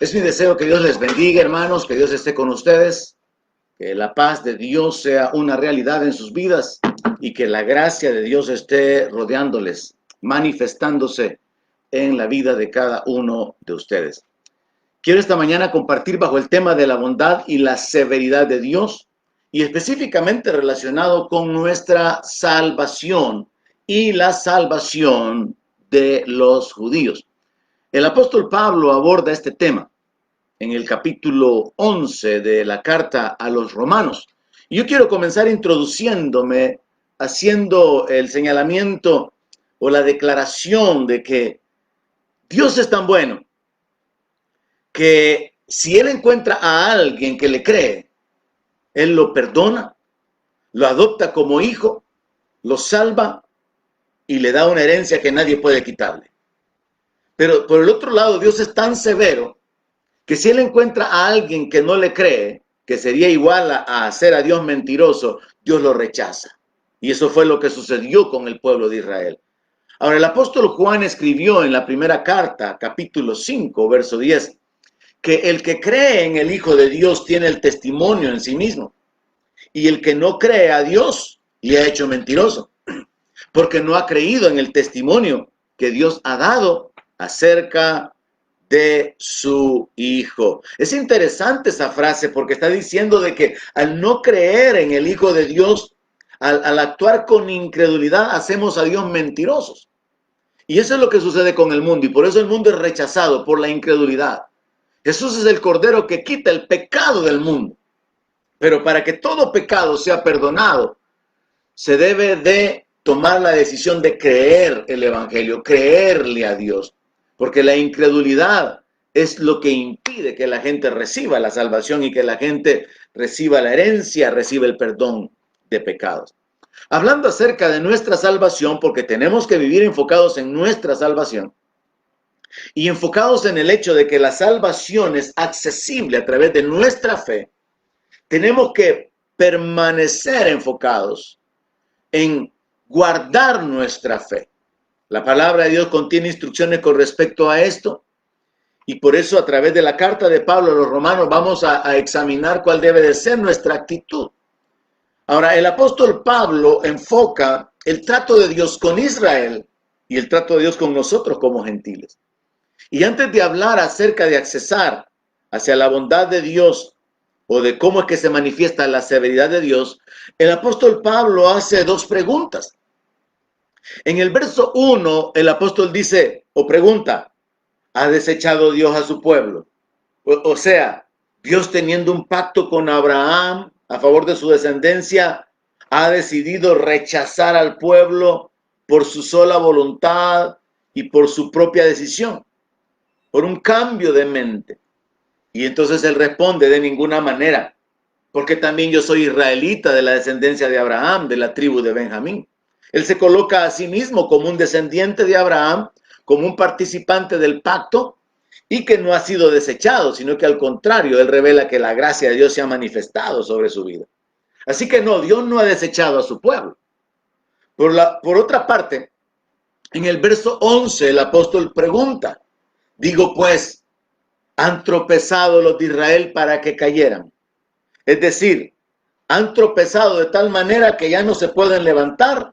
Es mi deseo que Dios les bendiga, hermanos, que Dios esté con ustedes, que la paz de Dios sea una realidad en sus vidas y que la gracia de Dios esté rodeándoles, manifestándose en la vida de cada uno de ustedes. Quiero esta mañana compartir bajo el tema de la bondad y la severidad de Dios y específicamente relacionado con nuestra salvación y la salvación de los judíos. El apóstol Pablo aborda este tema en el capítulo 11 de la carta a los romanos. Y yo quiero comenzar introduciéndome, haciendo el señalamiento o la declaración de que Dios es tan bueno que si Él encuentra a alguien que le cree, Él lo perdona, lo adopta como hijo, lo salva y le da una herencia que nadie puede quitarle. Pero por el otro lado, Dios es tan severo que si Él encuentra a alguien que no le cree, que sería igual a hacer a Dios mentiroso, Dios lo rechaza. Y eso fue lo que sucedió con el pueblo de Israel. Ahora, el apóstol Juan escribió en la primera carta, capítulo 5, verso 10, que el que cree en el Hijo de Dios tiene el testimonio en sí mismo. Y el que no cree a Dios le ha hecho mentiroso, porque no ha creído en el testimonio que Dios ha dado acerca de su Hijo. Es interesante esa frase porque está diciendo de que al no creer en el Hijo de Dios, al actuar con incredulidad, hacemos a Dios mentirosos. Y eso es lo que sucede con el mundo, y por eso el mundo es rechazado por la incredulidad. Jesús es el Cordero que quita el pecado del mundo. Pero para que todo pecado sea perdonado, se debe de tomar la decisión de creer el Evangelio, creerle a Dios. Porque la incredulidad es lo que impide que la gente reciba la salvación y que la gente reciba la herencia, reciba el perdón de pecados. Hablando acerca de nuestra salvación, porque tenemos que vivir enfocados en nuestra salvación y enfocados en el hecho de que la salvación es accesible a través de nuestra fe, tenemos que permanecer enfocados en guardar nuestra fe. La palabra de Dios contiene instrucciones con respecto a esto y por eso a través de la carta de Pablo a los romanos vamos a examinar cuál debe de ser nuestra actitud. Ahora, el apóstol Pablo enfoca el trato de Dios con Israel y el trato de Dios con nosotros como gentiles. Y antes de hablar acerca de accesar hacia la bondad de Dios o de cómo es que se manifiesta la severidad de Dios, el apóstol Pablo hace dos preguntas. En el verso 1, el apóstol dice o pregunta, ¿ha desechado Dios a su pueblo? O sea, Dios teniendo un pacto con Abraham a favor de su descendencia, ha decidido rechazar al pueblo por su sola voluntad y por su propia decisión, por un cambio de mente. Y entonces él responde, de ninguna manera, porque también yo soy israelita de la descendencia de Abraham, de la tribu de Benjamín. Él se coloca a sí mismo como un descendiente de Abraham, como un participante del pacto y que no ha sido desechado, sino que al contrario, él revela que la gracia de Dios se ha manifestado sobre su vida. Así que no, Dios no ha desechado a su pueblo. Por otra parte, en el verso 11 el apóstol pregunta, digo pues, ¿han tropezado los de Israel para que cayeran? Es decir, han tropezado de tal manera que ya no se pueden levantar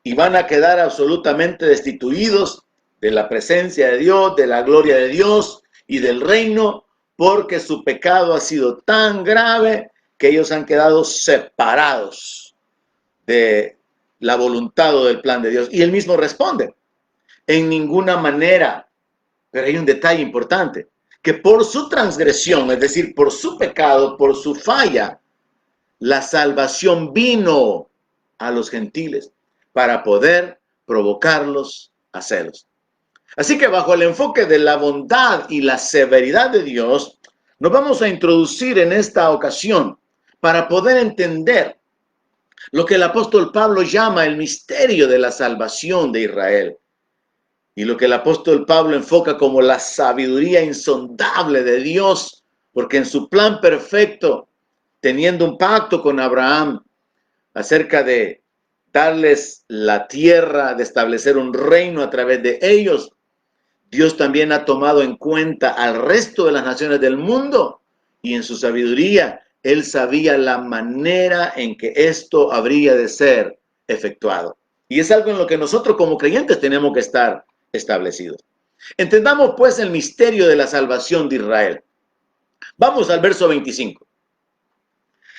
y van a quedar absolutamente destituidos de la presencia de Dios, de la gloria de Dios y del reino, porque su pecado ha sido tan grave que ellos han quedado separados de la voluntad o del plan de Dios. Y él mismo responde, en ninguna manera, pero hay un detalle importante, que por su transgresión, es decir, por su pecado, por su falla, la salvación vino a los gentiles para poder provocarlos a celos. Así que bajo el enfoque de la bondad y la severidad de Dios, nos vamos a introducir en esta ocasión para poder entender lo que el apóstol Pablo llama el misterio de la salvación de Israel. Y lo que el apóstol Pablo enfoca como la sabiduría insondable de Dios, porque en su plan perfecto, teniendo un pacto con Abraham acerca de darles la tierra, de establecer un reino a través de ellos, Dios también ha tomado en cuenta al resto de las naciones del mundo y en su sabiduría Él sabía la manera en que esto habría de ser efectuado. Y es algo en lo que nosotros como creyentes tenemos que estar establecidos. Entendamos pues el misterio de la salvación de Israel. Vamos al verso 25.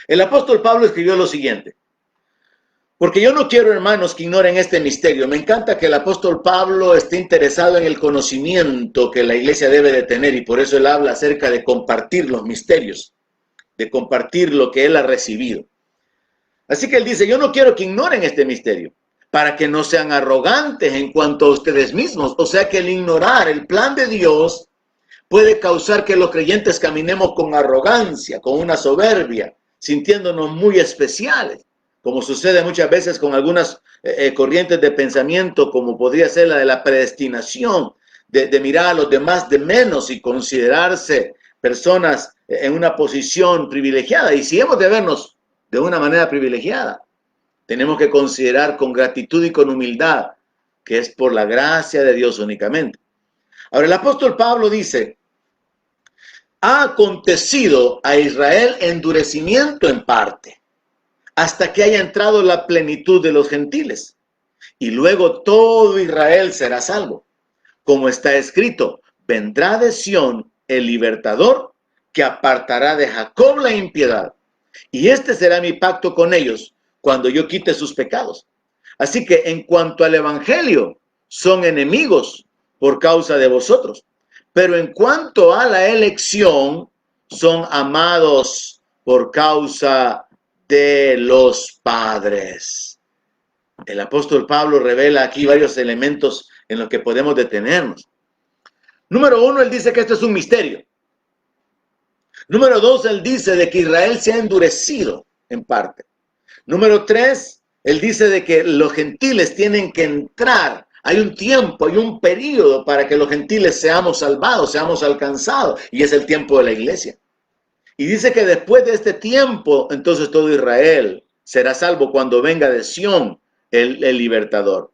El apóstol Pablo escribió lo siguiente: porque yo no quiero, hermanos, que ignoren este misterio. Me encanta que el apóstol Pablo esté interesado en el conocimiento que la iglesia debe de tener, y por eso él habla acerca de compartir los misterios, de compartir lo que él ha recibido. Así que él dice, yo no quiero que ignoren este misterio, para que no sean arrogantes en cuanto a ustedes mismos. O sea que el ignorar el plan de Dios puede causar que los creyentes caminemos con arrogancia, con una soberbia, sintiéndonos muy especiales, como sucede muchas veces con algunas corrientes de pensamiento, como podría ser la de la predestinación, de mirar a los demás de menos y considerarse personas en una posición privilegiada. Y si hemos de vernos de una manera privilegiada, tenemos que considerar con gratitud y con humildad que es por la gracia de Dios únicamente. Ahora el apóstol Pablo dice, ha acontecido a Israel endurecimiento en parte, hasta que haya entrado la plenitud de los gentiles. Y luego todo Israel será salvo. Como está escrito, vendrá de Sión el libertador que apartará de Jacob la impiedad. Y este será mi pacto con ellos cuando yo quite sus pecados. Así que en cuanto al evangelio, son enemigos por causa de vosotros. Pero en cuanto a la elección, son amados por causa de los padres. El apóstol Pablo revela aquí varios elementos en los que podemos detenernos. Número uno, él dice que esto es un misterio. Número dos, él dice de que Israel se ha endurecido en parte. Número tres, él dice de que los gentiles tienen que entrar. Hay un tiempo, hay un periodo para que los gentiles seamos salvados, seamos alcanzados, y es el tiempo de la iglesia. Y dice que después de este tiempo, entonces todo Israel será salvo cuando venga de Sión el libertador.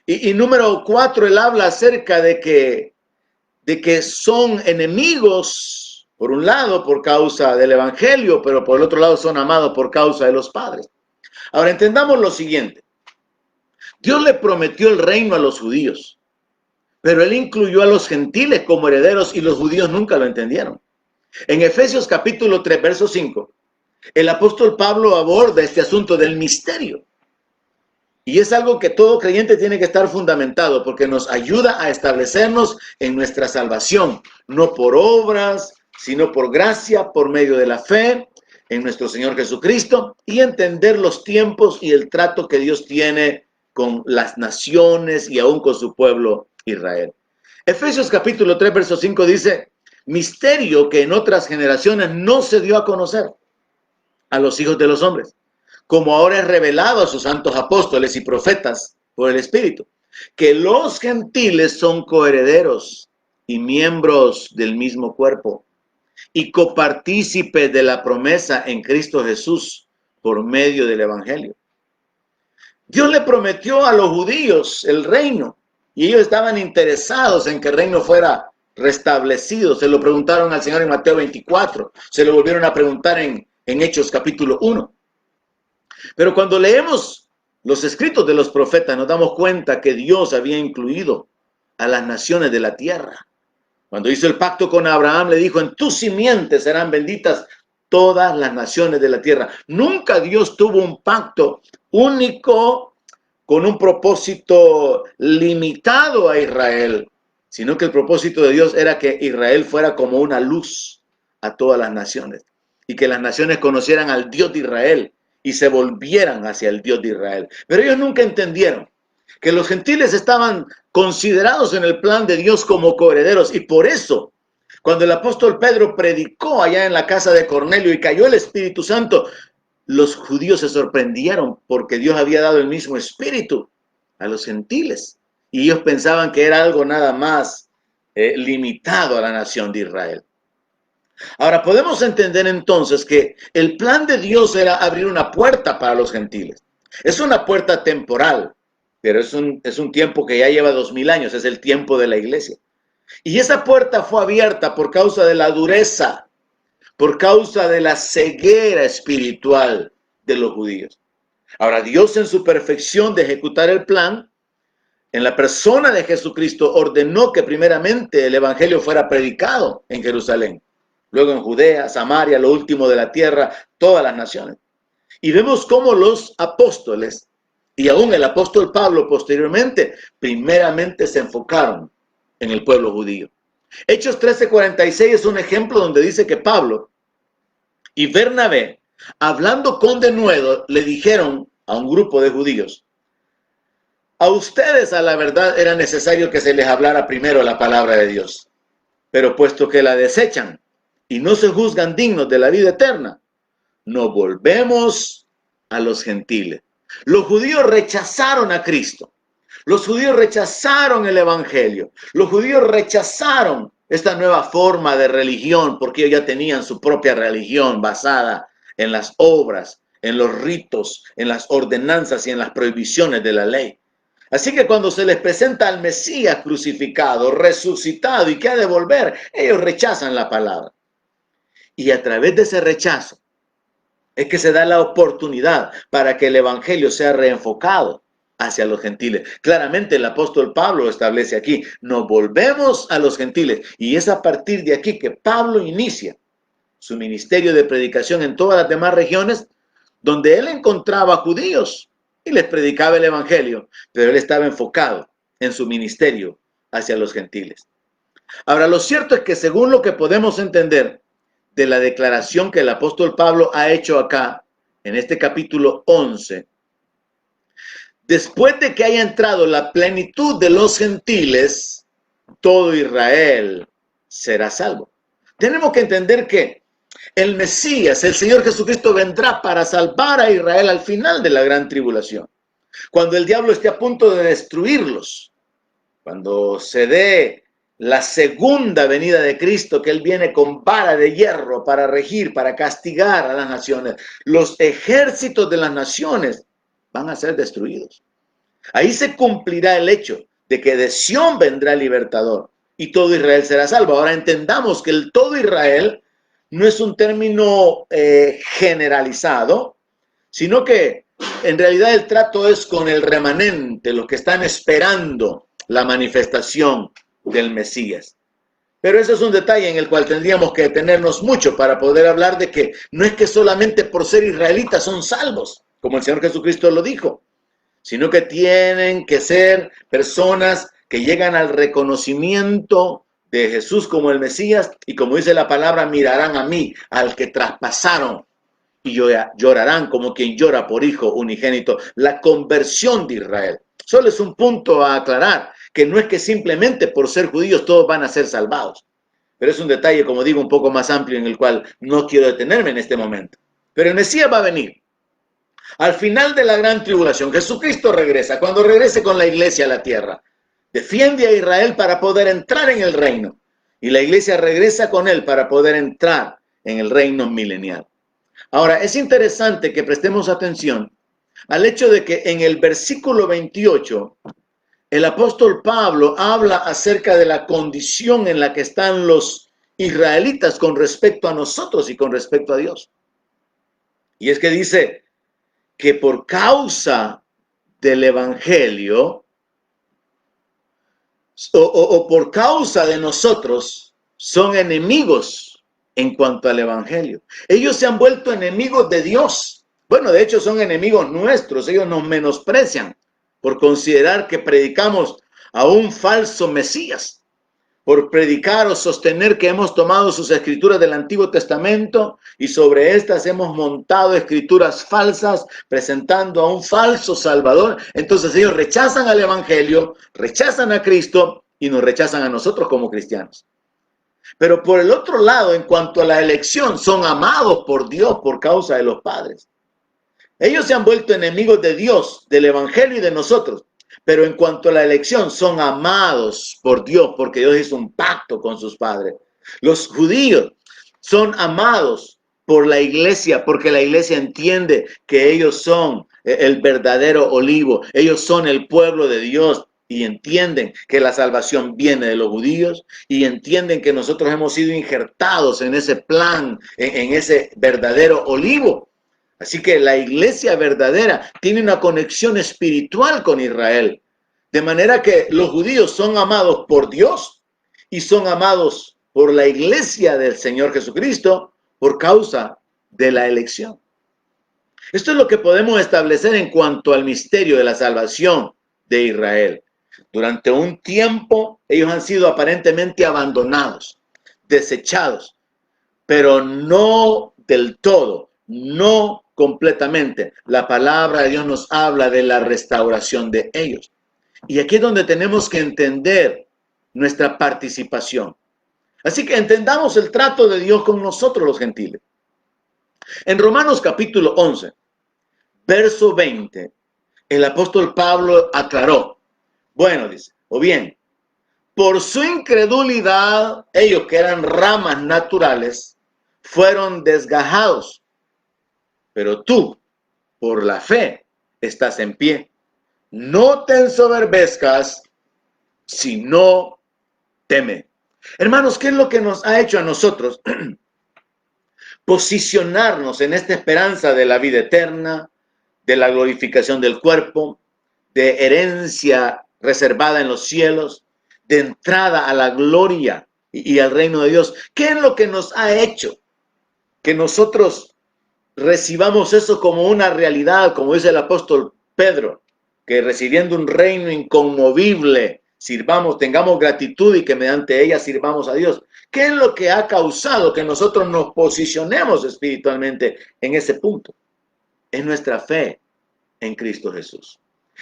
Y número cuatro, él habla acerca de que son enemigos, por un lado, por causa del evangelio, pero por el otro lado son amados por causa de los padres. Ahora entendamos lo siguiente. Dios le prometió el reino a los judíos, pero él incluyó a los gentiles como herederos y los judíos nunca lo entendieron. En Efesios capítulo 3, verso 5, el apóstol Pablo aborda este asunto del misterio. Y es algo que todo creyente tiene que estar fundamentado, porque nos ayuda a establecernos en nuestra salvación, no por obras, sino por gracia, por medio de la fe en nuestro Señor Jesucristo, y entender los tiempos y el trato que Dios tiene con las naciones y aún con su pueblo Israel. Efesios capítulo 3, verso 5 dice, misterio que en otras generaciones no se dio a conocer a los hijos de los hombres, como ahora es revelado a sus santos apóstoles y profetas por el Espíritu, que los gentiles son coherederos y miembros del mismo cuerpo y copartícipes de la promesa en Cristo Jesús por medio del Evangelio. Dios le prometió a los judíos el reino y ellos estaban interesados en que el reino fuera restablecido. Se lo preguntaron al Señor en Mateo 24, se lo volvieron a preguntar en Hechos capítulo 1. Pero cuando leemos los escritos de los profetas nos damos cuenta que Dios había incluido a las naciones de la tierra. Cuando hizo el pacto con Abraham le dijo, en tu simiente serán benditas todas las naciones de la tierra. Nunca Dios tuvo un pacto único con un propósito limitado a Israel, sino que el propósito de Dios era que Israel fuera como una luz a todas las naciones y que las naciones conocieran al Dios de Israel y se volvieran hacia el Dios de Israel. Pero ellos nunca entendieron que los gentiles estaban considerados en el plan de Dios como coherederos, y por eso cuando el apóstol Pedro predicó allá en la casa de Cornelio y cayó el Espíritu Santo, los judíos se sorprendieron porque Dios había dado el mismo espíritu a los gentiles y ellos pensaban que era algo nada más limitado a la nación de Israel. Ahora podemos entender entonces que el plan de Dios era abrir una puerta para los gentiles. Es una puerta temporal, pero es un tiempo que ya lleva 2000 años, es el tiempo de la iglesia. Y esa puerta fue abierta por causa de la dureza, por causa de la ceguera espiritual de los judíos. Ahora, Dios en su perfección de ejecutar el plan, en la persona de Jesucristo, ordenó que primeramente el evangelio fuera predicado en Jerusalén, luego en Judea, Samaria, lo último de la tierra, todas las naciones. Y vemos cómo los apóstoles, y aún el apóstol Pablo posteriormente, primeramente se enfocaron en el pueblo judío. Hechos 13:46 es un ejemplo donde dice que Pablo y Bernabé, hablando con denuedo, le dijeron a un grupo de judíos: a ustedes a la verdad era necesario que se les hablara primero la palabra de Dios, pero puesto que la desechan y no se juzgan dignos de la vida eterna, nos volvemos a los gentiles. Los judíos rechazaron a Cristo. Los judíos rechazaron el evangelio. Los judíos rechazaron esta nueva forma de religión porque ellos ya tenían su propia religión basada en las obras, en los ritos, en las ordenanzas y en las prohibiciones de la ley. Así que cuando se les presenta al Mesías crucificado, resucitado y que ha de volver, ellos rechazan la palabra. Y a través de ese rechazo es que se da la oportunidad para que el evangelio sea reenfocado hacia los gentiles. Claramente el apóstol Pablo establece aquí: nos volvemos a los gentiles. Y es a partir de aquí que Pablo inicia su ministerio de predicación en todas las demás regiones, donde él encontraba judíos y les predicaba el evangelio, pero él estaba enfocado en su ministerio hacia los gentiles. Ahora, lo cierto es que según lo que podemos entender de la declaración que el apóstol Pablo ha hecho acá, en este capítulo 11, después de que haya entrado la plenitud de los gentiles, todo Israel será salvo. Tenemos que entender que el Mesías, el Señor Jesucristo, vendrá para salvar a Israel al final de la gran tribulación. Cuando el diablo esté a punto de destruirlos, cuando se dé la segunda venida de Cristo, que Él viene con vara de hierro para regir, para castigar a las naciones, los ejércitos de las naciones van a ser destruidos. Ahí se cumplirá el hecho de que de Sión vendrá el libertador y todo Israel será salvo. Ahora entendamos que el todo Israel no es un término generalizado, sino que en realidad el trato es con el remanente, los que están esperando la manifestación del Mesías. Pero eso es un detalle en el cual tendríamos que detenernos mucho para poder hablar de que no es que solamente por ser israelitas son salvos, como el Señor Jesucristo lo dijo, sino que tienen que ser personas que llegan al reconocimiento de Jesús como el Mesías, y como dice la palabra, mirarán a mí, al que traspasaron, y llorarán como quien llora por hijo unigénito. La conversión de Israel. Solo es un punto a aclarar, que no es que simplemente por ser judíos todos van a ser salvados. Pero es un detalle, como digo, un poco más amplio en el cual no quiero detenerme en este momento. Pero el Mesías va a venir. Al final de la gran tribulación, Jesucristo regresa. Cuando regrese con la iglesia a la tierra, defiende a Israel para poder entrar en el reino. Y la iglesia regresa con él para poder entrar en el reino milenial. Ahora, es interesante que prestemos atención al hecho de que en el versículo 28, el apóstol Pablo habla acerca de la condición en la que están los israelitas con respecto a nosotros y con respecto a Dios. Y es que dice que por causa del evangelio o por causa de nosotros son enemigos en cuanto al evangelio. Ellos se han vuelto enemigos de Dios. Bueno, de hecho son enemigos nuestros. Ellos nos menosprecian por considerar que predicamos a un falso Mesías, por predicar o sostener que hemos tomado sus escrituras del Antiguo Testamento y sobre estas hemos montado escrituras falsas, presentando a un falso Salvador. Entonces ellos rechazan al evangelio, rechazan a Cristo y nos rechazan a nosotros como cristianos. Pero por el otro lado, en cuanto a la elección, son amados por Dios por causa de los padres. Ellos se han vuelto enemigos de Dios, del evangelio y de nosotros. Pero en cuanto a la elección, son amados por Dios porque Dios hizo un pacto con sus padres. Los judíos son amados por la iglesia, porque la iglesia entiende que ellos son el verdadero olivo, ellos son el pueblo de Dios y entienden que la salvación viene de los judíos y entienden que nosotros hemos sido injertados en ese plan, en ese verdadero olivo. Así que la iglesia verdadera tiene una conexión espiritual con Israel, de manera que los judíos son amados por Dios y son amados por la iglesia del Señor Jesucristo por causa de la elección. Esto es lo que podemos establecer en cuanto al misterio de la salvación de Israel. Durante un tiempo ellos han sido aparentemente abandonados, desechados, pero no del todo, no completamente. La palabra de Dios nos habla de la restauración de ellos. Y aquí es donde tenemos que entender nuestra participación. Así que entendamos el trato de Dios con nosotros los gentiles. En Romanos capítulo 11, verso 20, el apóstol Pablo aclaró. Bueno, dice, o bien, por su incredulidad, ellos que eran ramas naturales, fueron desgajados. Pero tú, por la fe, estás en pie. No te ensoberbezcas, sino teme. Hermanos, ¿qué es lo que nos ha hecho a nosotros posicionarnos en esta esperanza de la vida eterna, de la glorificación del cuerpo, de herencia reservada en los cielos, de entrada a la gloria y al reino de Dios? ¿Qué es lo que nos ha hecho que nosotros recibamos eso como una realidad, como dice el apóstol Pedro, que recibiendo un reino inconmovible, sirvamos, tengamos gratitud y que mediante ella sirvamos a Dios? ¿Qué es lo que ha causado que nosotros nos posicionemos espiritualmente en ese punto? Es nuestra fe en Cristo Jesús.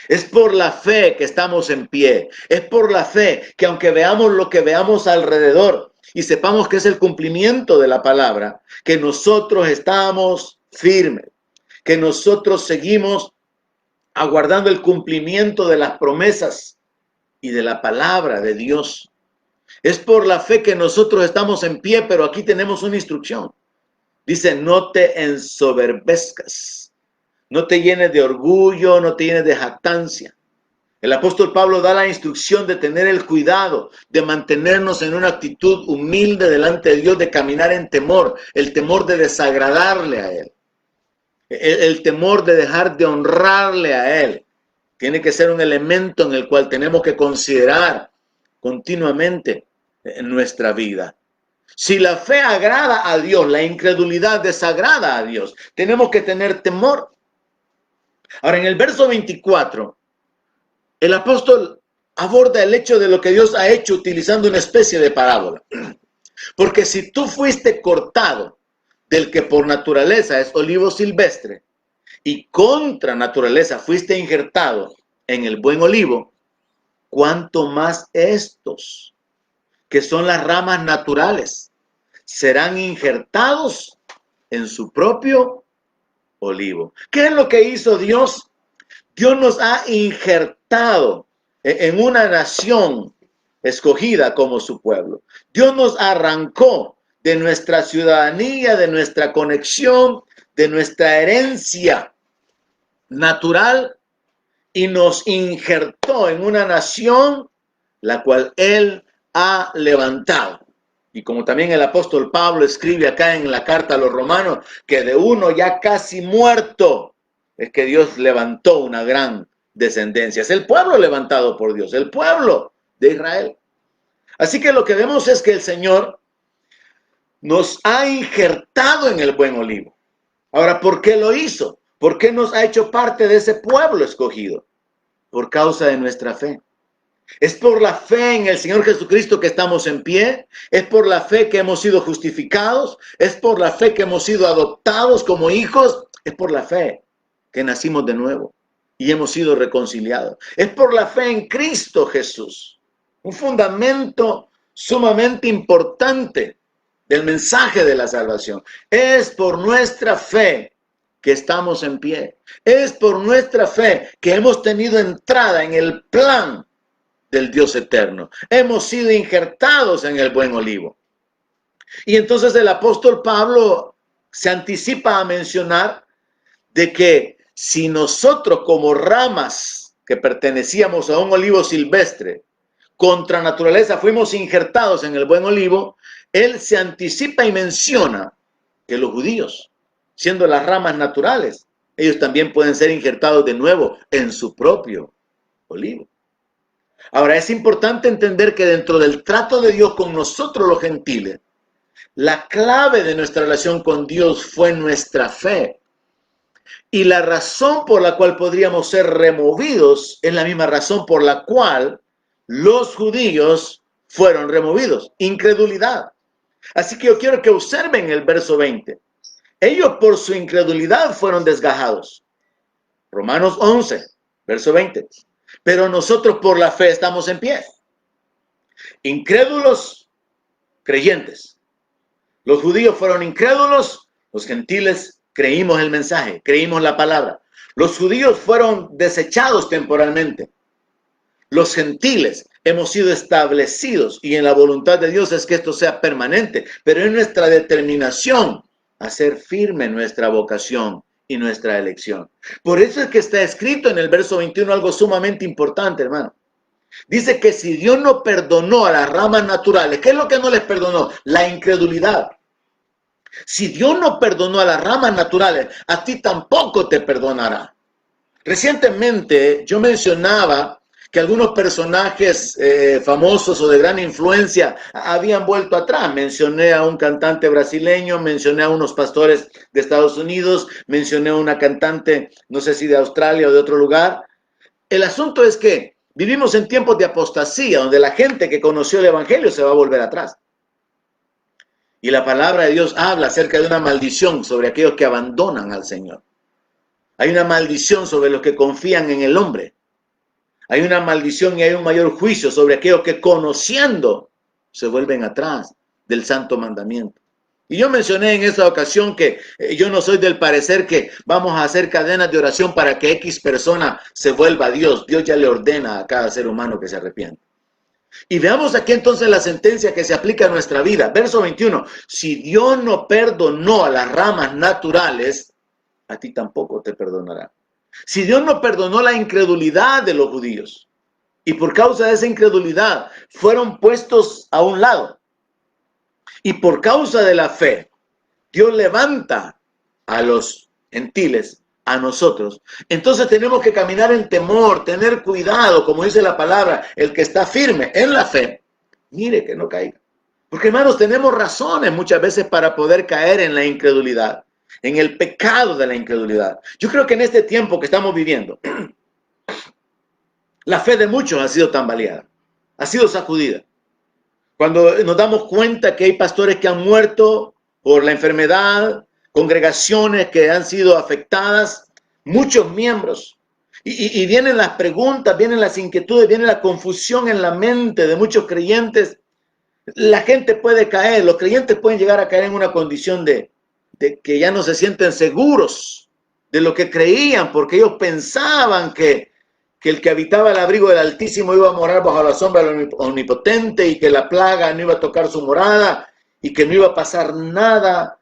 Es por la fe que estamos en pie. Es por la fe que aunque veamos lo que veamos alrededor y sepamos que es el cumplimiento de la palabra, que nosotros estamos firmes, que nosotros seguimos aguardando el cumplimiento de las promesas y de la palabra de Dios. Es por la fe que nosotros estamos en pie, pero aquí tenemos una instrucción. Dice, no te ensoberbezcas, no te llenes de orgullo, no te llenes de jactancia. El apóstol Pablo da la instrucción de tener el cuidado, de mantenernos en una actitud humilde delante de Dios, de caminar en temor, el temor de desagradarle a Él, el temor de dejar de honrarle a Él. Tiene que ser un elemento en el cual tenemos que considerar continuamente en nuestra vida. Si la fe agrada a Dios, la incredulidad desagrada a Dios. Tenemos que tener temor. Ahora, en el verso 24, el apóstol aborda el hecho de lo que Dios ha hecho utilizando una especie de parábola. Porque si tú fuiste cortado del que por naturaleza es olivo silvestre y contra naturaleza fuiste injertado en el buen olivo, ¿cuánto más estos, que son las ramas naturales, serán injertados en su propio olivo? ¿Qué es lo que hizo Dios? Dios nos ha injertado en una nación escogida como su pueblo. Dios nos arrancó de nuestra ciudadanía, de nuestra conexión, de nuestra herencia natural y nos injertó en una nación la cual Él ha levantado. Y como también el apóstol Pablo escribe acá en la carta a los romanos, que de uno ya casi muerto es que Dios levantó una gran descendencia. Es el pueblo levantado por Dios, el pueblo de Israel. Así que lo que vemos es que el Señor nos ha injertado en el buen olivo. Ahora, ¿por qué lo hizo? ¿Por qué nos ha hecho parte de ese pueblo escogido? Por causa de nuestra fe. Es por la fe en el Señor Jesucristo que estamos en pie. Es por la fe que hemos sido justificados. Es por la fe que hemos sido adoptados como hijos. Es por la fe que nacimos de nuevo y hemos sido reconciliados. Es por la fe en Cristo Jesús. Un fundamento sumamente importante del mensaje de la salvación. Es por nuestra fe que estamos en pie. Es por nuestra fe que hemos tenido entrada en el plan del Dios eterno. Hemos sido injertados en el buen olivo. Y entonces el apóstol Pablo se anticipa a mencionar de que si nosotros como ramas que pertenecíamos a un olivo silvestre, contra naturaleza fuimos injertados en el buen olivo, él se anticipa y menciona que los judíos, siendo las ramas naturales, ellos también pueden ser injertados de nuevo en su propio olivo. Ahora, es importante entender que dentro del trato de Dios con nosotros los gentiles, la clave de nuestra relación con Dios fue nuestra fe. Y la razón por la cual podríamos ser removidos es la misma razón por la cual los judíos fueron removidos: incredulidad. Así que yo quiero que observen el verso 20. Ellos por su incredulidad fueron desgajados. Romanos 11, verso 20. Pero nosotros por la fe estamos en pie. Incrédulos, creyentes. Los judíos fueron incrédulos, los gentiles creímos el mensaje, creímos la palabra. Los judíos fueron desechados temporalmente. Los gentiles hemos sido establecidos y en la voluntad de Dios es que esto sea permanente, pero es nuestra determinación hacer firme nuestra vocación y nuestra elección. Por eso es que está escrito en el verso 21 algo sumamente importante, hermano. Dice que si Dios no perdonó a las ramas naturales, ¿qué es lo que no les perdonó? La incredulidad. Si Dios no perdonó a las ramas naturales, a ti tampoco te perdonará. Recientemente yo mencionaba que algunos personajes famosos o de gran influencia habían vuelto atrás. Mencioné a un cantante brasileño, mencioné a unos pastores de Estados Unidos, mencioné a una cantante, no sé si de Australia o de otro lugar. El asunto es que vivimos en tiempos de apostasía, donde la gente que conoció el evangelio se va a volver atrás. Y la palabra de Dios habla acerca de una maldición sobre aquellos que abandonan al Señor. Hay una maldición sobre los que confían en el hombre. Hay una maldición y hay un mayor juicio sobre aquellos que conociendo se vuelven atrás del santo mandamiento. Y yo mencioné en esta ocasión que yo no soy del parecer que vamos a hacer cadenas de oración para que X persona se vuelva a Dios. Dios ya le ordena a cada ser humano que se arrepienta. Y veamos aquí entonces la sentencia que se aplica a nuestra vida. Verso 21. Si Dios no perdonó a las ramas naturales, a ti tampoco te perdonará. Si Dios no perdonó la incredulidad de los judíos, y por causa de esa incredulidad fueron puestos a un lado, y por causa de la fe, Dios levanta a los gentiles, a nosotros. Entonces tenemos que caminar en temor, tener cuidado, como dice la palabra, el que está firme en la fe, mire que no caiga. Porque hermanos, tenemos razones muchas veces para poder caer en la incredulidad, en el pecado de la incredulidad. Yo creo que en este tiempo que estamos viviendo, la fe de muchos ha sido tambaleada, ha sido sacudida. Cuando nos damos cuenta que hay pastores que han muerto por la enfermedad, congregaciones que han sido afectadas, muchos miembros, y vienen las preguntas, vienen las inquietudes, viene la confusión en la mente de muchos creyentes. La gente puede caer, los creyentes pueden llegar a caer en una condición de que ya no se sienten seguros de lo que creían, porque ellos pensaban que el que habitaba el abrigo del Altísimo iba a morar bajo la sombra del Omnipotente y que la plaga no iba a tocar su morada y que no iba a pasar nada.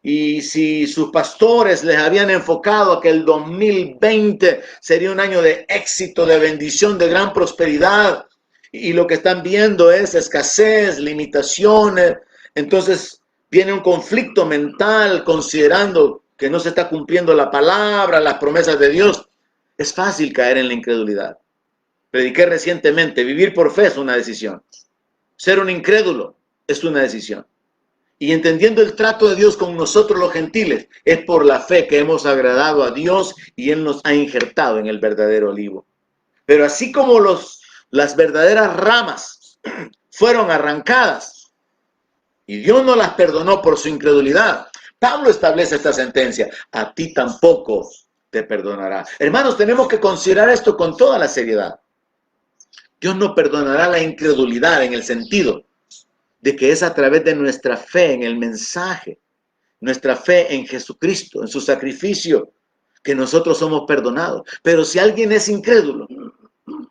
Y si sus pastores les habían enfocado a que el 2020 sería un año de éxito, de bendición, de gran prosperidad, y lo que están viendo es escasez, limitaciones, entonces viene un conflicto mental considerando que no se está cumpliendo la palabra, las promesas de Dios. Es fácil caer en la incredulidad. Prediqué recientemente, vivir por fe es una decisión. Ser un incrédulo es una decisión. Y entendiendo el trato de Dios con nosotros los gentiles, es por la fe que hemos agradado a Dios y Él nos ha injertado en el verdadero olivo. Pero así como las verdaderas ramas fueron arrancadas y Dios no las perdonó por su incredulidad, Pablo establece esta sentencia: a ti tampoco te perdonará. Hermanos, tenemos que considerar esto con toda la seriedad. Dios no perdonará la incredulidad en el sentido de que es a través de nuestra fe en el mensaje, nuestra fe en Jesucristo, en su sacrificio, que nosotros somos perdonados. Pero si alguien es incrédulo,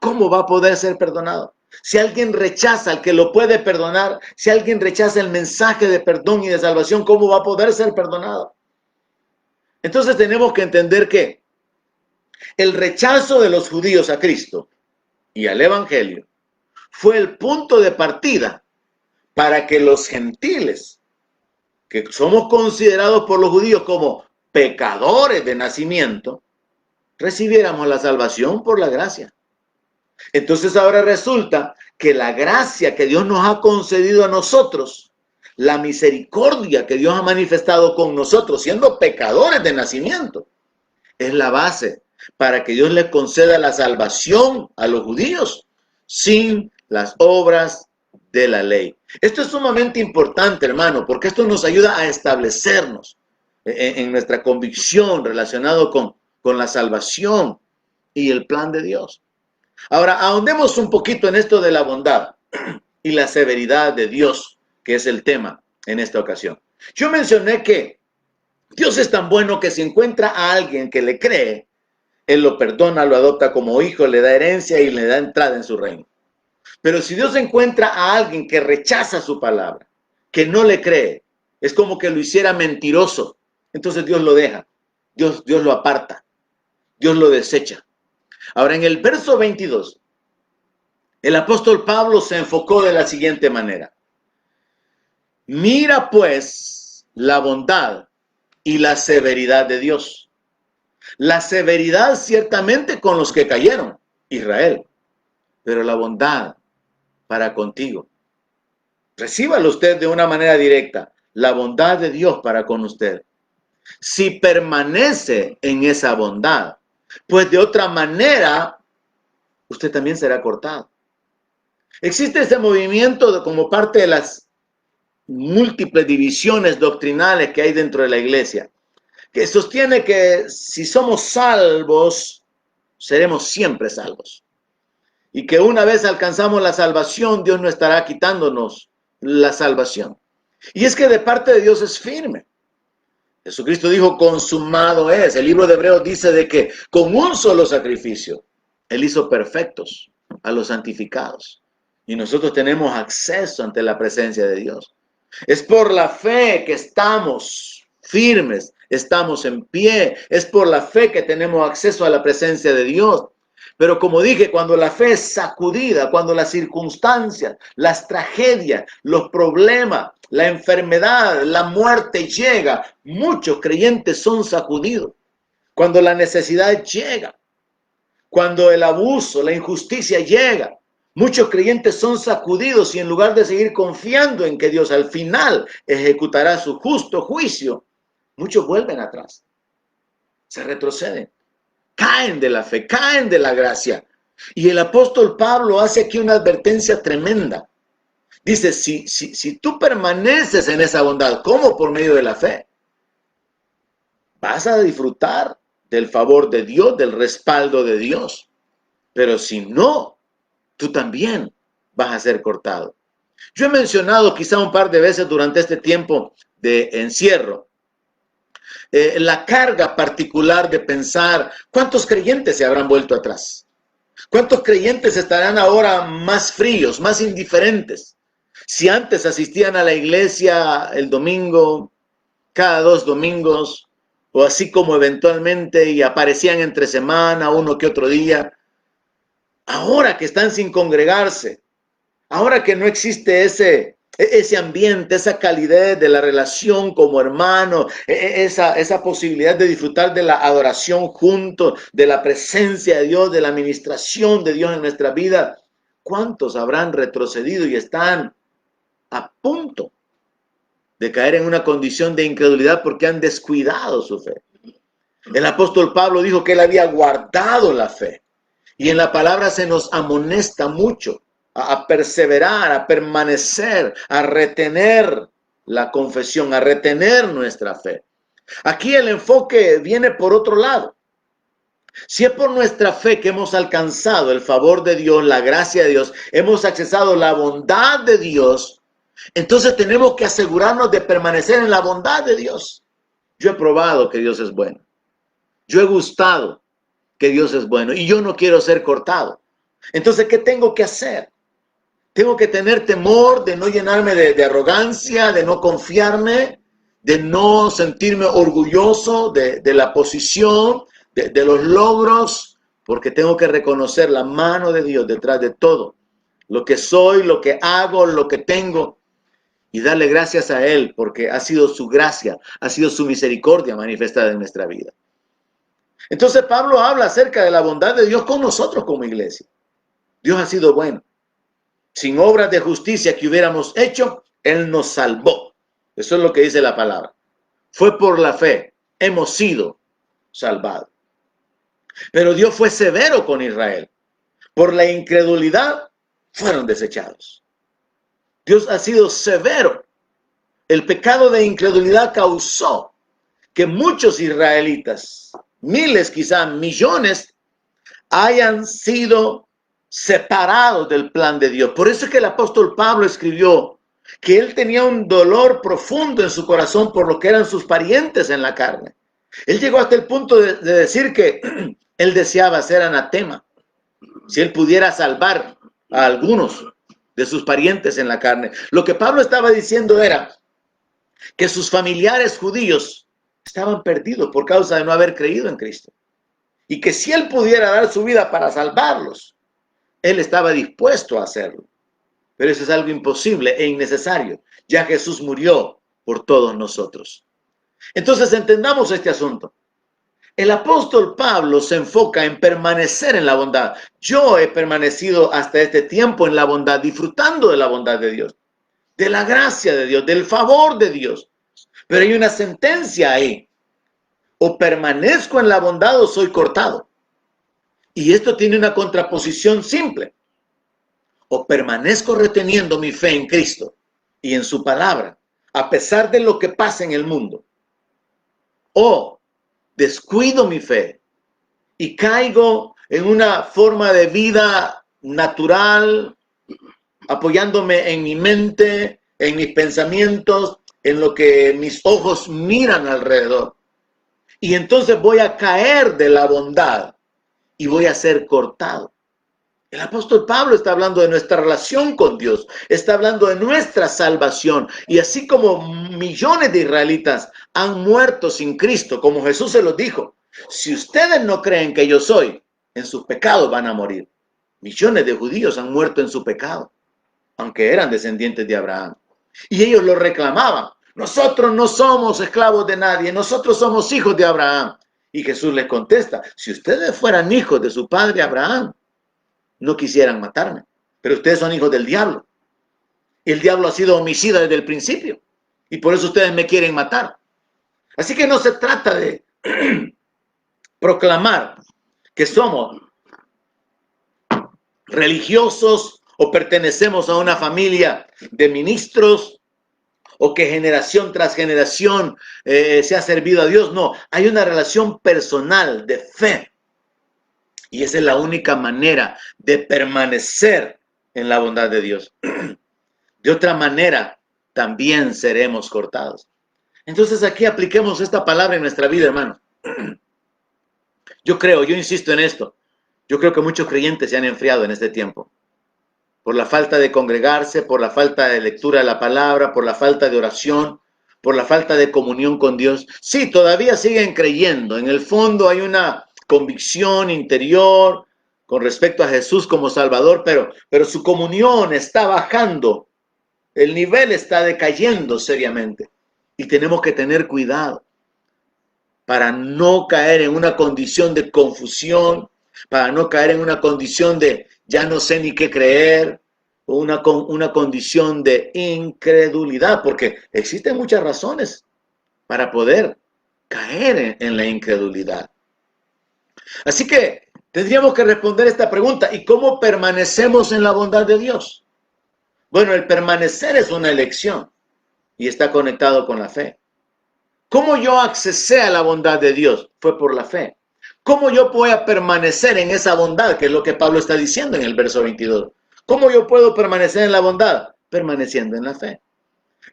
¿cómo va a poder ser perdonado? Si alguien rechaza al que lo puede perdonar, si alguien rechaza el mensaje de perdón y de salvación, ¿cómo va a poder ser perdonado? Entonces tenemos que entender que el rechazo de los judíos a Cristo y al Evangelio fue el punto de partida para que los gentiles, que somos considerados por los judíos como pecadores de nacimiento, recibiéramos la salvación por la gracia. Entonces ahora resulta que la gracia que Dios nos ha concedido a nosotros, la misericordia que Dios ha manifestado con nosotros, siendo pecadores de nacimiento, es la base para que Dios les conceda la salvación a los judíos sin las obras de la ley. Esto es sumamente importante, hermano, porque esto nos ayuda a establecernos en nuestra convicción relacionado con la salvación y el plan de Dios. Ahora, ahondemos un poquito en esto de la bondad y la severidad de Dios, que es el tema en esta ocasión. Yo mencioné que Dios es tan bueno que si encuentra a alguien que le cree, Él lo perdona, lo adopta como hijo, le da herencia y le da entrada en su reino. Pero si Dios encuentra a alguien que rechaza su palabra, que no le cree, es como que lo hiciera mentiroso, entonces Dios lo deja, Dios lo aparta, Dios lo desecha. Ahora, en el verso 22, el apóstol Pablo se enfocó de la siguiente manera. Mira pues la bondad y la severidad de Dios. La severidad ciertamente con los que cayeron, Israel, pero la bondad para contigo. Recíbalo usted de una manera directa, la bondad de Dios para con usted. Si permanece en esa bondad, pues de otra manera, usted también será cortado. Existe ese movimiento como parte de las múltiples divisiones doctrinales que hay dentro de la iglesia, que sostiene que si somos salvos, seremos siempre salvos. Y que una vez alcanzamos la salvación, Dios no estará quitándonos la salvación. Y es que de parte de Dios es firme. Jesucristo dijo, consumado es. El libro de Hebreos dice de que con un solo sacrificio, Él hizo perfectos a los santificados. Y nosotros tenemos acceso ante la presencia de Dios. Es por la fe que estamos firmes, estamos en pie. Es por la fe que tenemos acceso a la presencia de Dios. Pero como dije, cuando la fe es sacudida, cuando las circunstancias, las tragedias, los problemas, la enfermedad, la muerte llega, muchos creyentes son sacudidos. Cuando la necesidad llega, cuando el abuso, la injusticia llega, muchos creyentes son sacudidos y en lugar de seguir confiando en que Dios al final ejecutará su justo juicio, muchos vuelven atrás, se retroceden. Caen de la fe, caen de la gracia. Y el apóstol Pablo hace aquí una advertencia tremenda. Dice, si tú permaneces en esa bondad, ¿cómo? Por medio de la fe. Vas a disfrutar del favor de Dios, del respaldo de Dios. Pero si no, tú también vas a ser cortado. Yo he mencionado quizá un par de veces durante este tiempo de encierro, la carga particular de pensar cuántos creyentes se habrán vuelto atrás. ¿Cuántos creyentes estarán ahora más fríos, más indiferentes? Si antes asistían a la iglesia el domingo, cada 2 domingos, o así como eventualmente y aparecían entre semana, uno que otro día, ahora que están sin congregarse, ahora que no existe ese ambiente, esa calidez de la relación como hermano, esa posibilidad de disfrutar de la adoración juntos, de la presencia de Dios, de la administración de Dios en nuestra vida, ¿cuántos habrán retrocedido y están a punto de caer en una condición de incredulidad porque han descuidado su fe? El apóstol Pablo dijo que él había guardado la fe y en la palabra se nos amonesta mucho a perseverar, a permanecer, a retener la confesión, a retener nuestra fe. Aquí el enfoque viene por otro lado. Si es por nuestra fe que hemos alcanzado el favor de Dios, la gracia de Dios, hemos accesado la bondad de Dios, entonces tenemos que asegurarnos de permanecer en la bondad de Dios. Yo he probado que Dios es bueno. Yo he gustado que Dios es bueno y yo no quiero ser cortado. Entonces, ¿qué tengo que hacer? Tengo que tener temor de no llenarme de arrogancia, de no confiarme, de no sentirme orgulloso de la posición, de los logros, porque tengo que reconocer la mano de Dios detrás de todo. Lo que soy, lo que hago, lo que tengo. Y darle gracias a Él, porque ha sido su gracia, ha sido su misericordia manifestada en nuestra vida. Entonces Pablo habla acerca de la bondad de Dios con nosotros como iglesia. Dios ha sido bueno. Sin obras de justicia que hubiéramos hecho, Él nos salvó. Eso es lo que dice la palabra. Fue por la fe. Hemos sido salvados. Pero Dios fue severo con Israel. Por la incredulidad fueron desechados. Dios ha sido severo. El pecado de incredulidad causó que muchos israelitas, miles, quizás millones, hayan sido separados del plan de Dios. Por eso es que el apóstol Pablo escribió que él tenía un dolor profundo en su corazón por lo que eran sus parientes en la carne. Él llegó hasta el punto de decir que él deseaba ser anatema, si él pudiera salvar a algunos de sus parientes en la carne. Lo que Pablo estaba diciendo era que sus familiares judíos estaban perdidos por causa de no haber creído en Cristo. Y que si él pudiera dar su vida para salvarlos, él estaba dispuesto a hacerlo. Pero eso es algo imposible e innecesario. Ya Jesús murió por todos nosotros. Entonces entendamos este asunto. El apóstol Pablo se enfoca en permanecer en la bondad. Yo he permanecido hasta este tiempo en la bondad, disfrutando de la bondad de Dios, de la gracia de Dios, del favor de Dios. Pero hay una sentencia ahí. O permanezco en la bondad o soy cortado. Y esto tiene una contraposición simple. O permanezco reteniendo mi fe en Cristo y en su palabra, a pesar de lo que pasa en el mundo. O descuido mi fe y caigo en una forma de vida natural, apoyándome en mi mente, en mis pensamientos, en lo que mis ojos miran alrededor. Y entonces voy a caer de la bondad y voy a ser cortado. El apóstol Pablo está hablando de nuestra relación con Dios, está hablando de nuestra salvación. Y así como millones de israelitas han muerto sin Cristo, como Jesús se los dijo, si ustedes no creen que yo soy, en sus pecados van a morir. Millones de judíos han muerto en su pecado, aunque eran descendientes de Abraham. Y ellos lo reclamaban. Nosotros no somos esclavos de nadie, nosotros somos hijos de Abraham. Y Jesús les contesta, si ustedes fueran hijos de su padre Abraham, no quisieran matarme, pero ustedes son hijos del diablo. Y el diablo ha sido homicida desde el principio. Y por eso ustedes me quieren matar. Así que no se trata de proclamar que somos religiosos o pertenecemos a una familia de ministros o que generación tras generación se ha servido a Dios. No, hay una relación personal de fe. Y esa es la única manera de permanecer en la bondad de Dios. De otra manera, también seremos cortados. Entonces aquí apliquemos esta palabra en nuestra vida, hermano. Yo insisto en esto. Yo creo que muchos creyentes se han enfriado en este tiempo. Por la falta de congregarse, por la falta de lectura de la palabra, por la falta de oración, por la falta de comunión con Dios. Sí, todavía siguen creyendo. En el fondo hay una convicción interior con respecto a Jesús como Salvador, pero su comunión está bajando, el nivel está decayendo seriamente y tenemos que tener cuidado para no caer en una condición de confusión, para no caer en una condición de ya no sé ni qué creer, o una condición de incredulidad, porque existen muchas razones para poder caer en la incredulidad. Así que tendríamos que responder esta pregunta. ¿Y cómo permanecemos en la bondad de Dios? Bueno, el permanecer es una elección y está conectado con la fe. ¿Cómo yo accesé a la bondad de Dios? Fue por la fe. ¿Cómo yo voy a permanecer en esa bondad? Que es lo que Pablo está diciendo en el verso 22. ¿Cómo yo puedo permanecer en la bondad? Permaneciendo en la fe.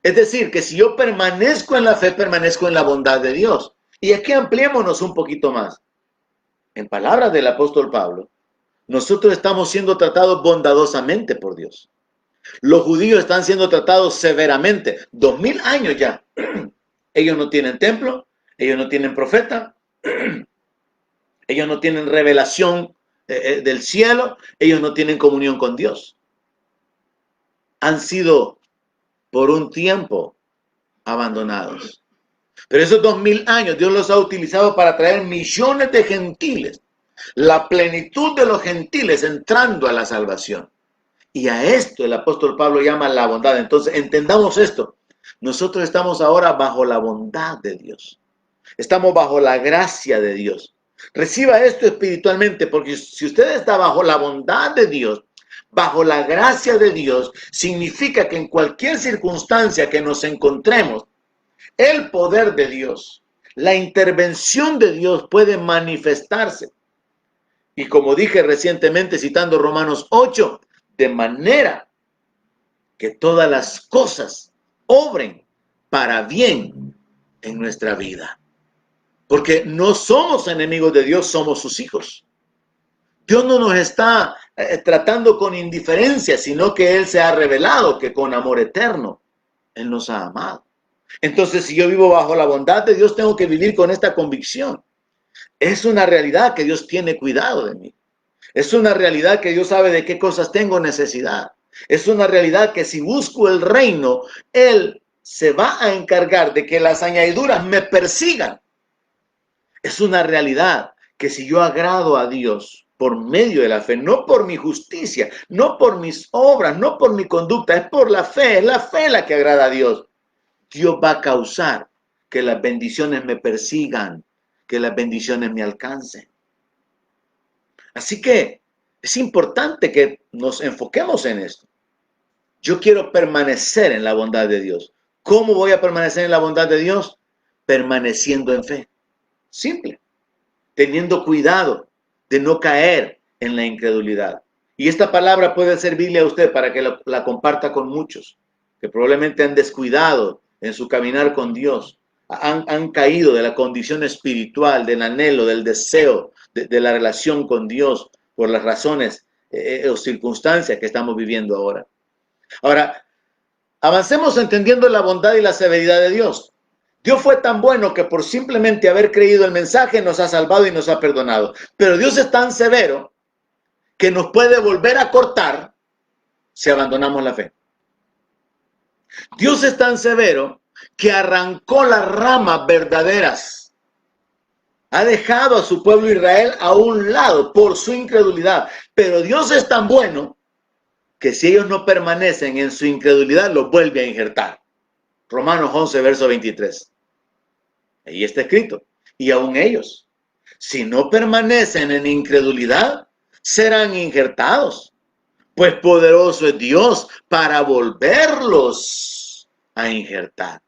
Es decir, que si yo permanezco en la fe, permanezco en la bondad de Dios. Y aquí ampliémonos un poquito más. En palabras del apóstol Pablo, nosotros estamos siendo tratados bondadosamente por Dios. Los judíos están siendo tratados severamente. 2000 años ya. Ellos no tienen templo, ellos no tienen profeta, ellos no tienen revelación del cielo, ellos no tienen comunión con Dios. Han sido por un tiempo abandonados. Pero esos 2000 años Dios los ha utilizado para traer millones de gentiles, la plenitud de los gentiles entrando a la salvación. Y a esto el apóstol Pablo llama la bondad. Entonces entendamos esto. Nosotros estamos ahora bajo la bondad de Dios. Estamos bajo la gracia de Dios. Reciba esto espiritualmente, porque si usted está bajo la bondad de Dios, bajo la gracia de Dios, significa que en cualquier circunstancia que nos encontremos, el poder de Dios, la intervención de Dios puede manifestarse. Y como dije recientemente citando Romanos 8, de manera que todas las cosas obren para bien en nuestra vida. Porque no somos enemigos de Dios, somos sus hijos. Dios no nos está tratando con indiferencia, sino que Él se ha revelado que con amor eterno Él nos ha amado. Entonces, si yo vivo bajo la bondad de Dios, tengo que vivir con esta convicción. Es una realidad que Dios tiene cuidado de mí. Es una realidad que Dios sabe de qué cosas tengo necesidad. Es una realidad que si busco el reino, Él se va a encargar de que las añadiduras me persigan. Es una realidad que si yo agrado a Dios por medio de la fe, no por mi justicia, no por mis obras, no por mi conducta, es por la fe, es la fe la que agrada a Dios. Dios va a causar que las bendiciones me persigan, que las bendiciones me alcancen. Así que es importante que nos enfoquemos en esto. Yo quiero permanecer en la bondad de Dios. ¿Cómo voy a permanecer en la bondad de Dios? Permaneciendo en fe. Simple. Teniendo cuidado de no caer en la incredulidad. Y esta palabra puede servirle a usted para que la comparta con muchos que probablemente han descuidado en su caminar con Dios. Han caído de la condición espiritual, del anhelo, del deseo, de la relación con Dios por las razones o circunstancias que estamos viviendo ahora. Ahora, avancemos entendiendo la bondad y la severidad de Dios. Dios fue tan bueno que por simplemente haber creído el mensaje nos ha salvado y nos ha perdonado. Pero Dios es tan severo que nos puede volver a cortar si abandonamos la fe. Dios es tan severo que arrancó las ramas verdaderas. Ha dejado a su pueblo Israel a un lado por su incredulidad. Pero Dios es tan bueno que si ellos no permanecen en su incredulidad, los vuelve a injertar. Romanos 11, verso 23. Ahí está escrito. Y aún ellos, si no permanecen en incredulidad, serán injertados. Pues poderoso es Dios para volverlos a injertar.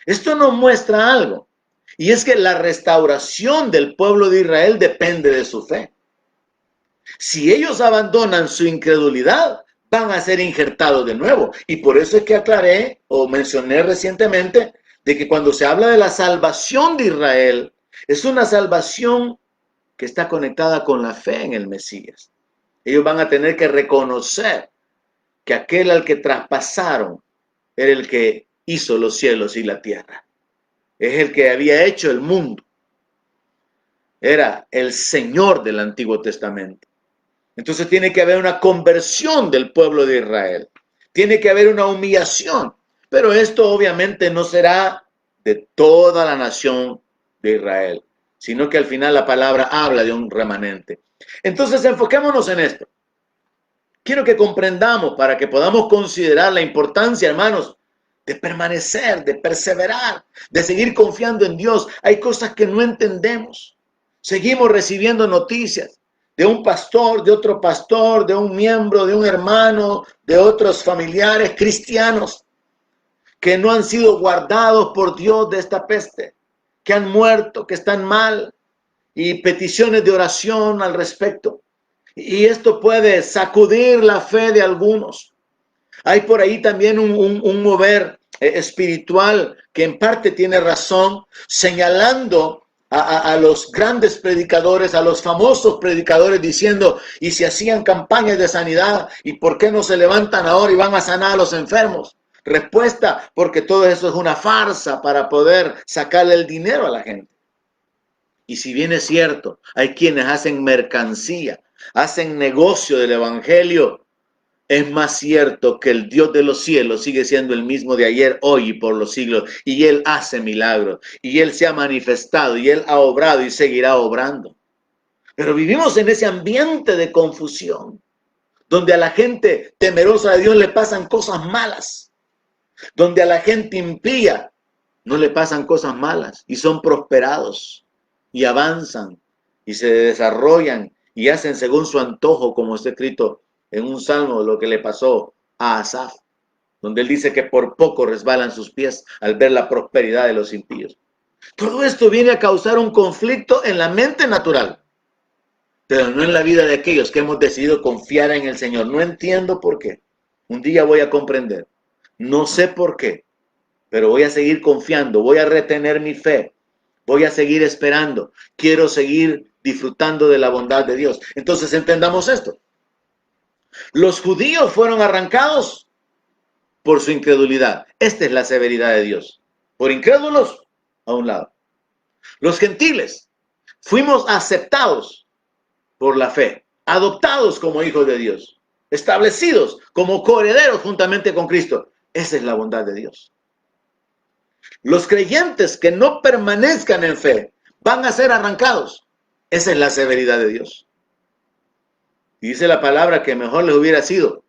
Esto nos muestra algo. Y es que la restauración del pueblo de Israel depende de su fe. Si ellos abandonan su incredulidad, van a ser injertados de nuevo. Y por eso es que aclaré o mencioné recientemente de que cuando se habla de la salvación de Israel, es una salvación que está conectada con la fe en el Mesías. Ellos van a tener que reconocer que aquel al que traspasaron era el que hizo los cielos y la tierra. Es el que había hecho el mundo. Era el Señor del Antiguo Testamento. Entonces tiene que haber una conversión del pueblo de Israel. Tiene que haber una humillación. Pero esto obviamente no será de toda la nación de Israel, sino que al final la palabra habla de un remanente. Entonces enfoquémonos en esto. Quiero que comprendamos para que podamos considerar la importancia, hermanos, de permanecer, de perseverar, de seguir confiando en Dios. Hay cosas que no entendemos. Seguimos recibiendo noticias de un pastor, de otro pastor, de un miembro, de un hermano, de otros familiares cristianos que no han sido guardados por Dios de esta peste, que han muerto, que están mal, y peticiones de oración al respecto. Y esto puede sacudir la fe de algunos. Hay por ahí también un mover espiritual que en parte tiene razón, señalando a los grandes predicadores, a los famosos predicadores, diciendo, y si hacían campañas de sanidad, ¿y por qué no se levantan ahora y van a sanar a los enfermos? Respuesta, porque todo eso es una farsa para poder sacarle el dinero a la gente. Y si bien es cierto, hay quienes hacen mercancía, hacen negocio del evangelio, es más cierto que el Dios de los cielos sigue siendo el mismo de ayer, hoy y por los siglos. Y Él hace milagros, y Él se ha manifestado, y Él ha obrado y seguirá obrando. Pero vivimos en ese ambiente de confusión, donde a la gente temerosa de Dios le pasan cosas malas, donde a la gente impía no le pasan cosas malas y son prosperados y avanzan y se desarrollan y hacen según su antojo, como está escrito en un salmo, lo que le pasó a Asaf, donde él dice que por poco resbalan sus pies al ver la prosperidad de los impíos. Todo esto viene a causar un conflicto en la mente natural, pero no en la vida de aquellos que hemos decidido confiar en el Señor. No entiendo por qué. Un día voy a comprender. No sé por qué, pero voy a seguir confiando, voy a retener mi fe, voy a seguir esperando. Quiero seguir disfrutando de la bondad de Dios. Entonces entendamos esto. Los judíos fueron arrancados por su incredulidad. Esta es la severidad de Dios. Por incrédulos, a un lado. Los gentiles fuimos aceptados por la fe, adoptados como hijos de Dios, establecidos como coherederos juntamente con Cristo. Esa es la bondad de Dios. Los creyentes que no permanezcan en fe van a ser arrancados. Esa es la severidad de Dios. Y dice la palabra que mejor les hubiera sido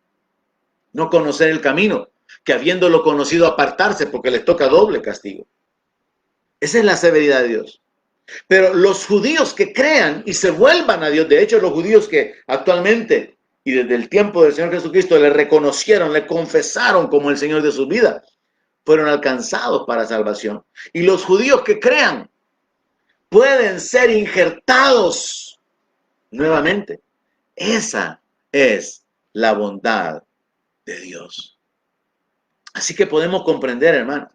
no conocer el camino, que habiéndolo conocido apartarse, porque les toca doble castigo. Esa es la severidad de Dios. Pero los judíos que crean y se vuelvan a Dios, de hecho los judíos que actualmente y desde el tiempo del Señor Jesucristo le reconocieron, le confesaron como el Señor de su vida, fueron alcanzados para salvación. Y los judíos que crean pueden ser injertados nuevamente. Esa es la bondad de Dios. Así que podemos comprender, hermano,